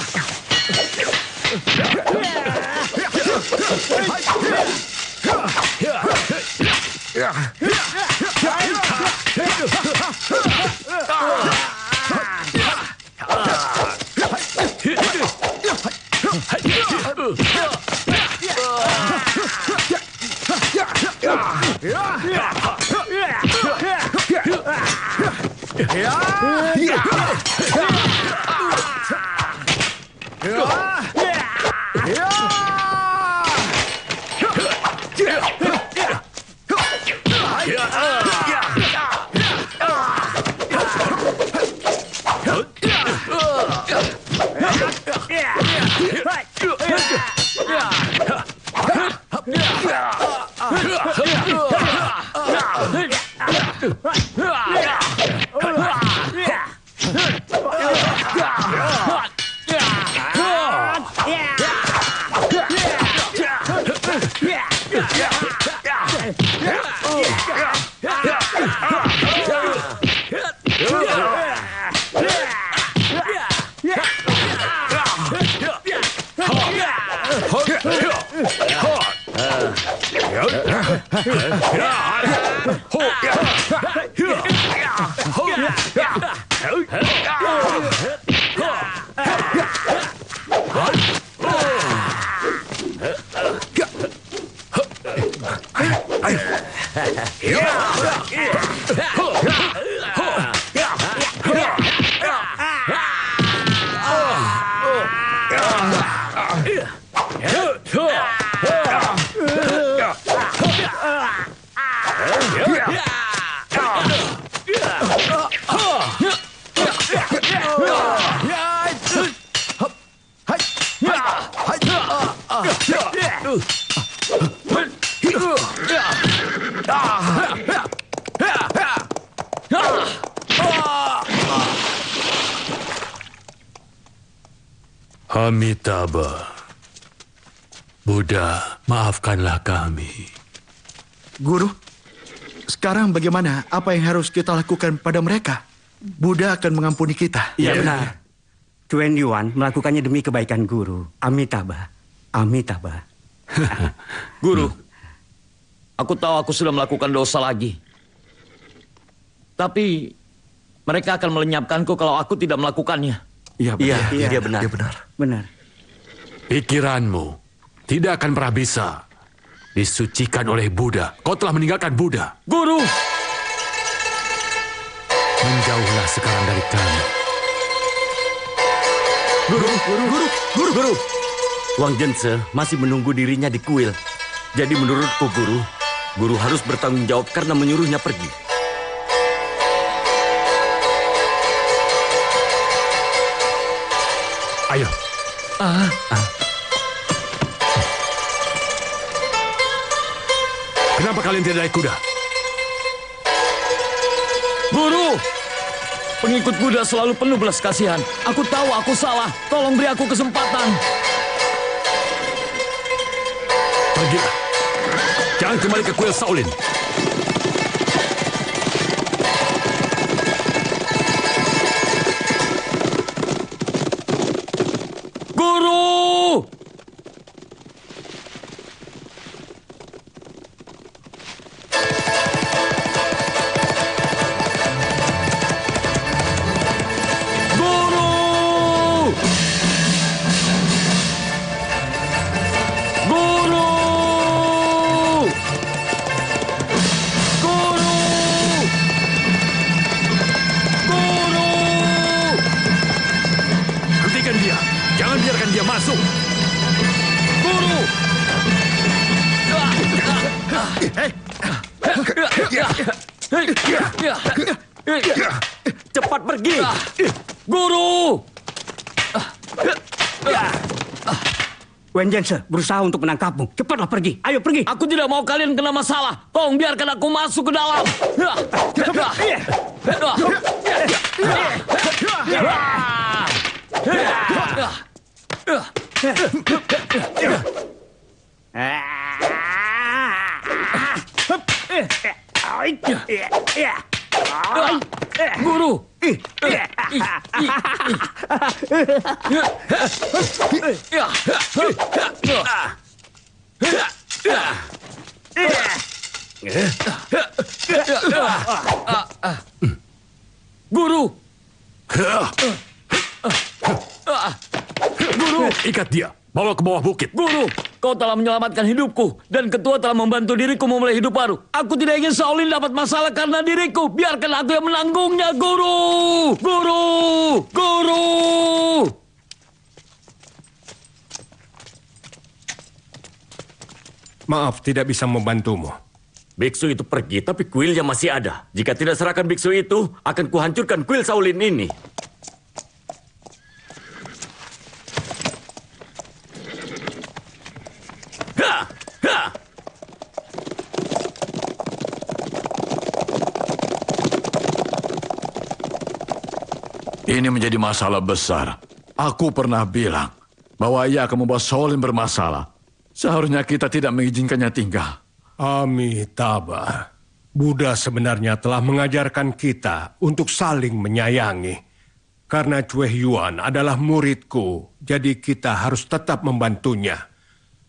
Amitabha, Buddha, maafkanlah kami. Guru, sekarang bagaimana? Apa yang harus kita lakukan pada mereka? Buddha akan mengampuni kita. Iya benar. Tuan Yuan melakukannya demi kebaikan guru. Amitabha. Amitabha. Guru, aku tahu aku sudah melakukan dosa lagi. Tapi mereka akan melenyapkanku kalau aku tidak melakukannya. Iya, Iya, benar. Dia benar. Benar. Pikiranmu tidak akan pernah bisa disucikan oleh Buddha. Kau telah meninggalkan Buddha. Guru! Menjauhlah sekarang dari kami. Guru! Wang Zhense masih menunggu dirinya di kuil. Jadi menurutku guru harus bertanggung jawab karena menyuruhnya pergi. Ayo. Kenapa kalian tidak naik kuda? Guru! Pengikut Buddha selalu penuh belas kasihan. Aku tahu aku salah. Tolong beri aku kesempatan. Pergilah. Jangan kembali ke kuil Shaolin. Guru! Hentikan dia. Jangan biarkan dia masuk. Guru! Cepat pergi. Guru! Wen Zhense berusaha untuk menangkapmu. Cepatlah pergi. Ayo pergi. Aku tidak mau kalian kena masalah. Tolong biarkan aku masuk ke dalam. Guru! Guru! Guru, ikat dia. Bawa ke bawah bukit. Guru, kau telah menyelamatkan hidupku. Dan ketua telah membantu diriku memulai hidup baru. Aku tidak ingin Shaolin dapat masalah karena diriku. Biarkan aku yang menanggungnya, Guru! Guru! Guru! Maaf, tidak bisa membantumu. Biksu itu pergi, tapi kuilnya masih ada. Jika tidak serahkan biksu itu, akan kuhancurkan kuil Shaolin ini. Ini menjadi masalah besar. Aku pernah bilang bahwa ia akan membuat Shaolin bermasalah. Seharusnya kita tidak mengizinkannya tinggal. Amitabha. Buddha sebenarnya telah mengajarkan kita untuk saling menyayangi. Karena Cue Yuan adalah muridku, jadi kita harus tetap membantunya.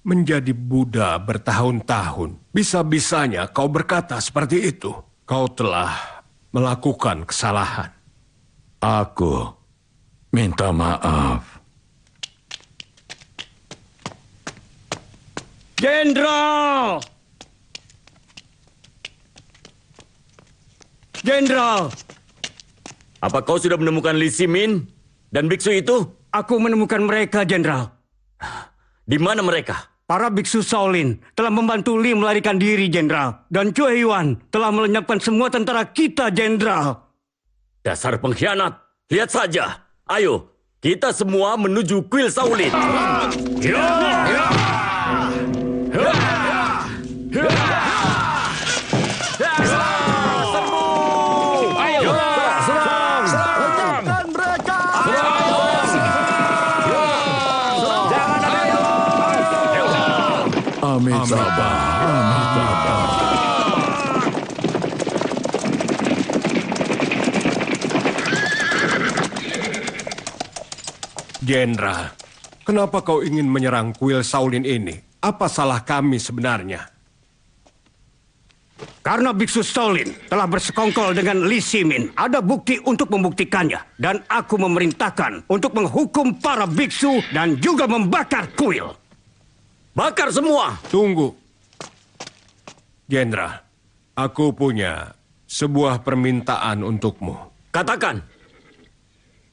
Menjadi Buddha bertahun-tahun, bisa-bisanya kau berkata seperti itu. Kau telah melakukan kesalahan. Aku minta maaf. Jenderal! Jenderal! Apa kau sudah menemukan Li Simin dan biksu itu? Aku menemukan mereka, Jenderal. Di mana mereka? Para biksu Shaolin telah membantu Li melarikan diri, Jenderal. Dan Cue Yuan telah melenyapkan semua tentara kita, Jenderal. Dasar pengkhianat. Lihat saja. Ayo, kita semua menuju kuil Shaolin. Amitabha, Amitabha. Jenderal, kenapa kau ingin menyerang kuil Shaolin ini? Apa salah kami sebenarnya? Karena Biksu Shaolin telah bersekongkol dengan Li Shimin, ada bukti untuk membuktikannya. Dan aku memerintahkan untuk menghukum para biksu dan juga membakar kuil. Bakar semua! Tunggu. Jenderal, aku punya sebuah permintaan untukmu. Katakan.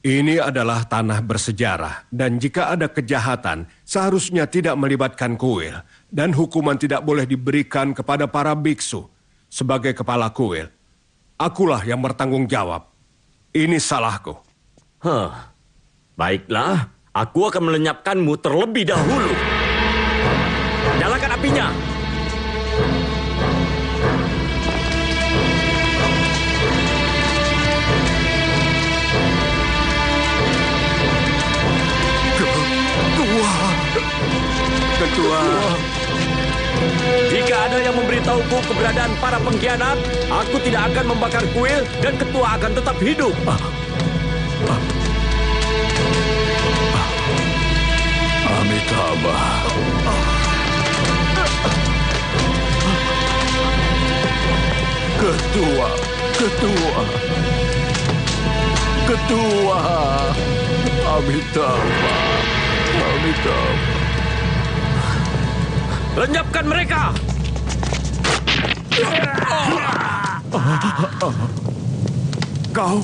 Ini adalah tanah bersejarah, dan jika ada kejahatan, seharusnya tidak melibatkan kuil, dan hukuman tidak boleh diberikan kepada para biksu. Sebagai kepala kuil, akulah yang bertanggung jawab. Ini salahku. Baiklah, aku akan melenyapkanmu terlebih dahulu. Nyalakan apinya. Ketua. Jika ada yang memberitahuku keberadaan para pengkhianat, aku tidak akan membakar kuil dan ketua akan tetap hidup. Amitabha. Ketua, ketua. Ketua. Amitabha. Amitabha. Lenyapkan mereka! Kau?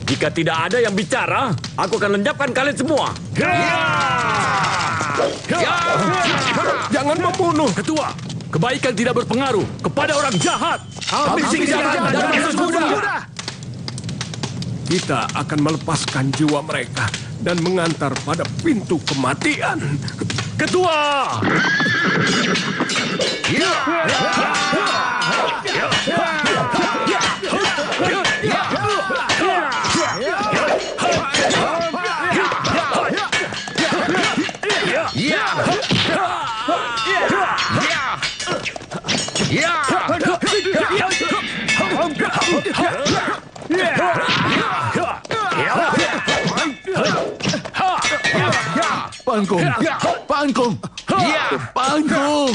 Jika tidak ada yang bicara, aku akan lenyapkan kalian semua. Jangan membunuh. Ketua, kebaikan tidak berpengaruh kepada orang jahat. Habisi kejahatan dan balas budi. Kita akan melepaskan jiwa mereka dan mengantar pada pintu kematian. Ketua! Panggung, panggung, panggung.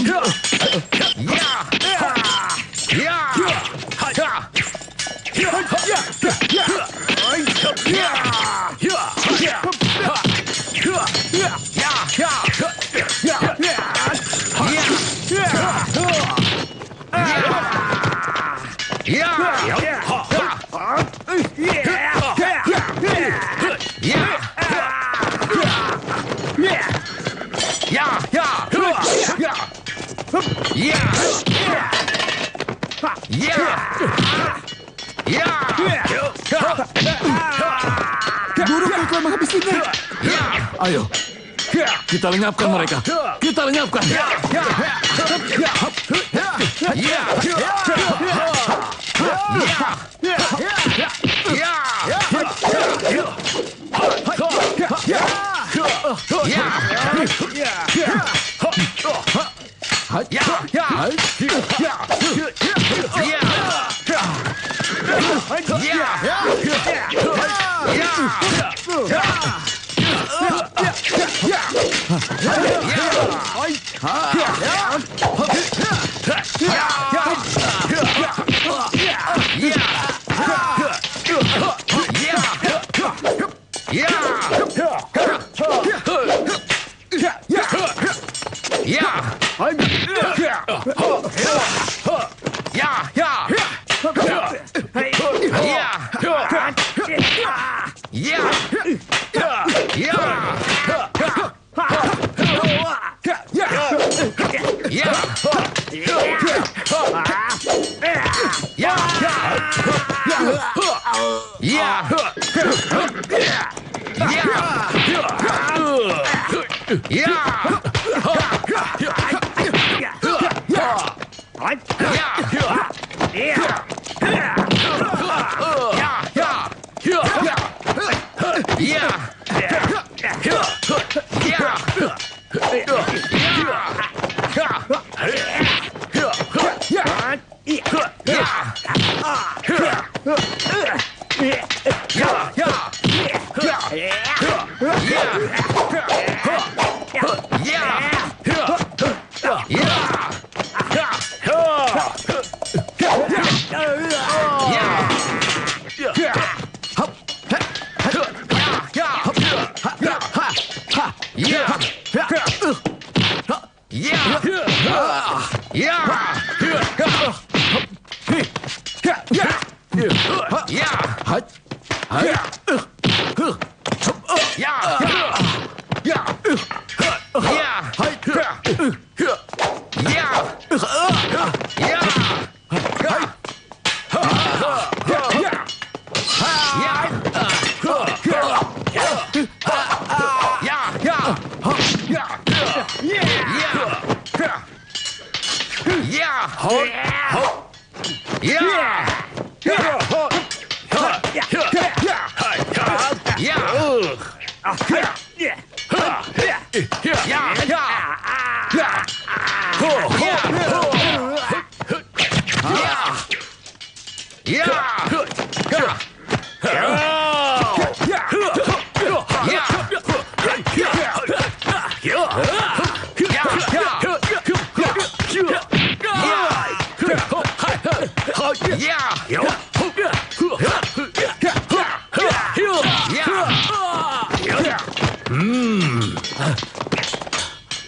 Guru telah menghabisinya. Ayo, kita lenyapkan mereka. Kita lenyapkan.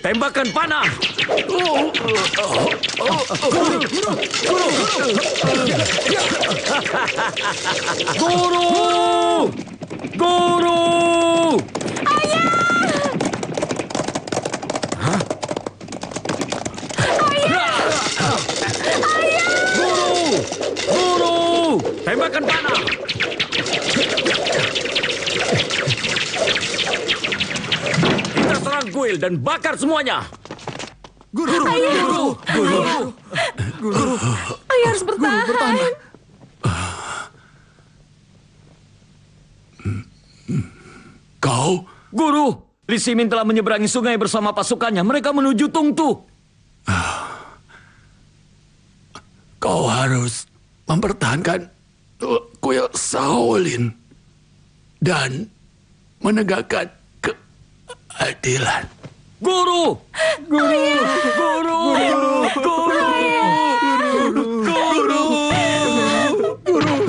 Tembakan panah. Guru! Guru! Guru! Tembakan panah! Kita serang kuil dan bakar semuanya! Guru! Ayah harus bertahan. Kau? Guru! Li Shimin telah menyeberangi sungai bersama pasukannya. Mereka menuju Tungtu. Kau harus mempertahankan kuil Shaolin dan menegakkan keadilan. Guru! Guru! Guru! Guru! Guru! Guru!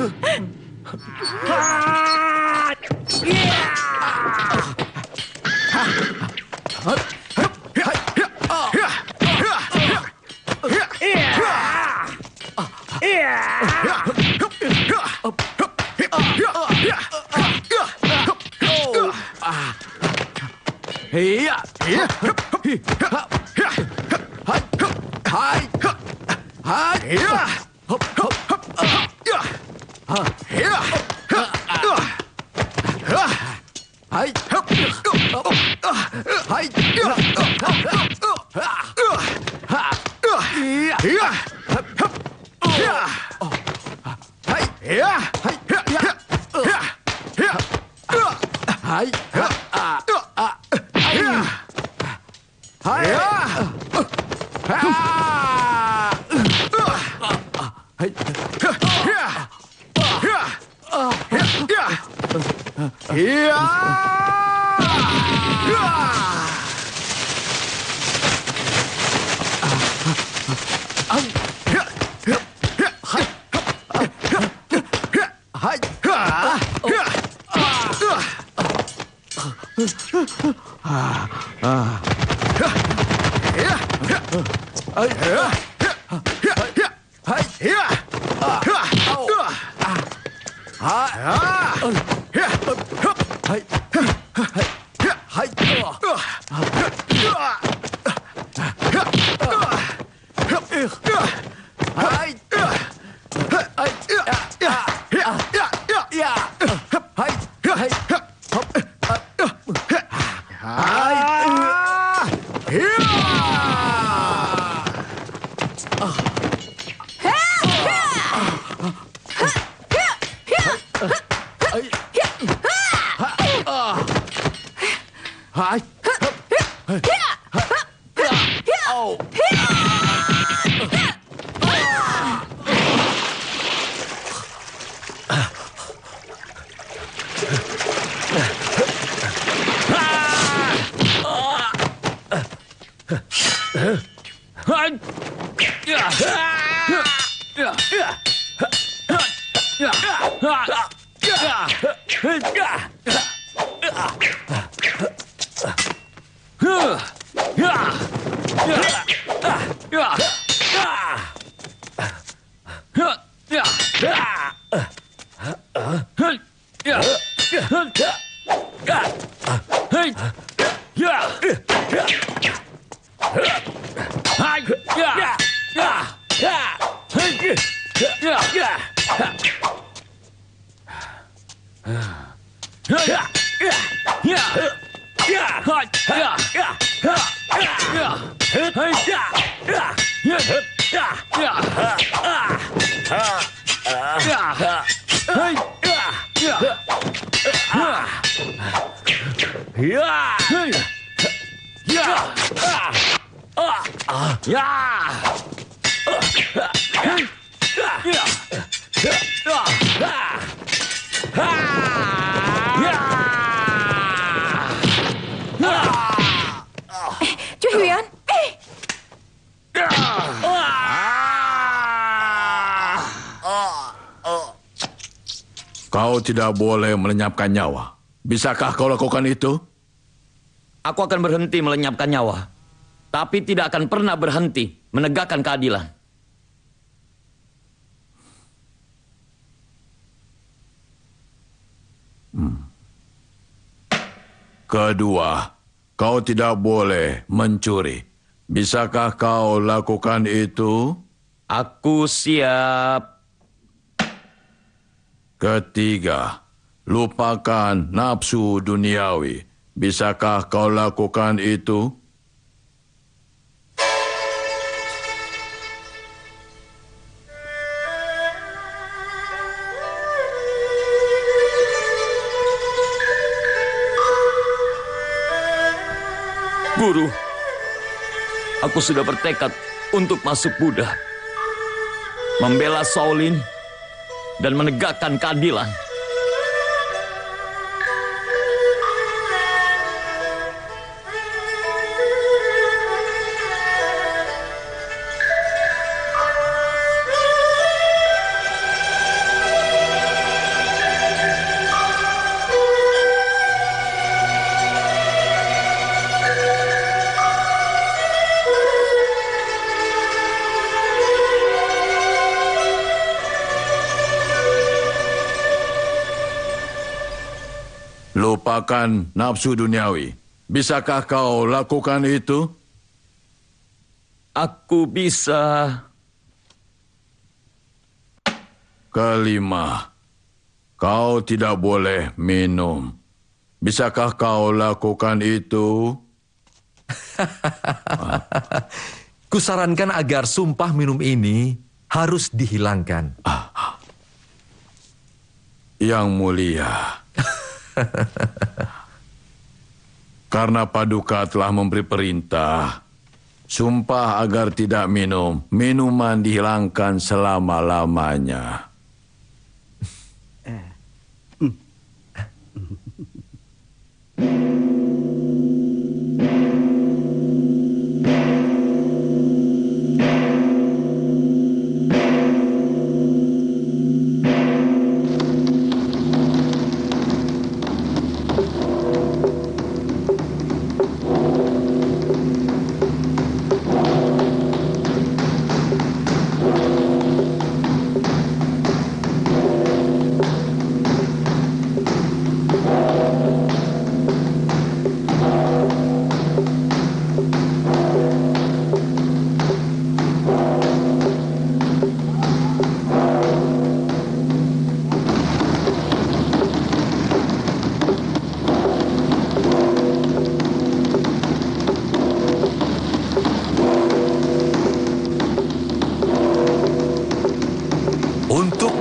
Cui Huyan. Kau tidak boleh melenyapkan nyawa. Bisakah kau lakukan itu? Aku akan berhenti melenyapkan nyawa, tapi tidak akan pernah berhenti menegakkan keadilan. Kedua, kau tidak boleh mencuri. Bisakah kau lakukan itu? Aku siap. Ketiga, lupakan nafsu duniawi. Bisakah kau lakukan itu? Guru, aku sudah bertekad untuk masuk Buddha, membela Shaolin, dan menegakkan keadilan. Lupakan nafsu duniawi. Bisakah kau lakukan itu? Aku bisa. Kelima, kau tidak boleh minum. Bisakah kau lakukan itu? Kusarankan agar sumpah minum ini harus dihilangkan. Yang mulia. Karena Paduka telah memberi perintah, sumpah agar tidak minum, minuman dihilangkan selama-lamanya.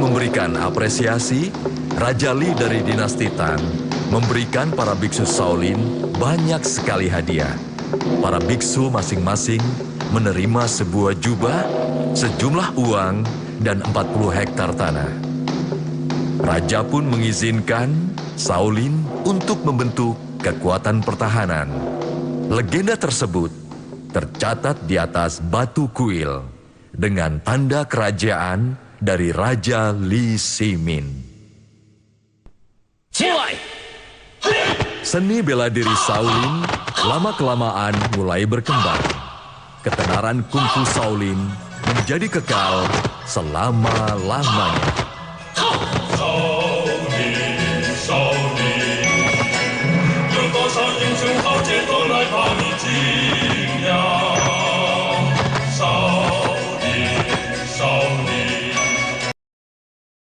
Memberikan apresiasi, Raja Li dari dinasti Tang memberikan para biksu Shaolin banyak sekali hadiah. Para biksu masing-masing menerima sebuah jubah, sejumlah uang, dan 40 hektar tanah. Raja pun mengizinkan Shaolin untuk membentuk kekuatan pertahanan. Legenda tersebut tercatat di atas batu kuil dengan tanda kerajaan dari Raja Li Shimin. Seni bela diri Shaolin lama-kelamaan mulai berkembang. ketenaran kungfu Shaolin menjadi kekal selama-lamanya.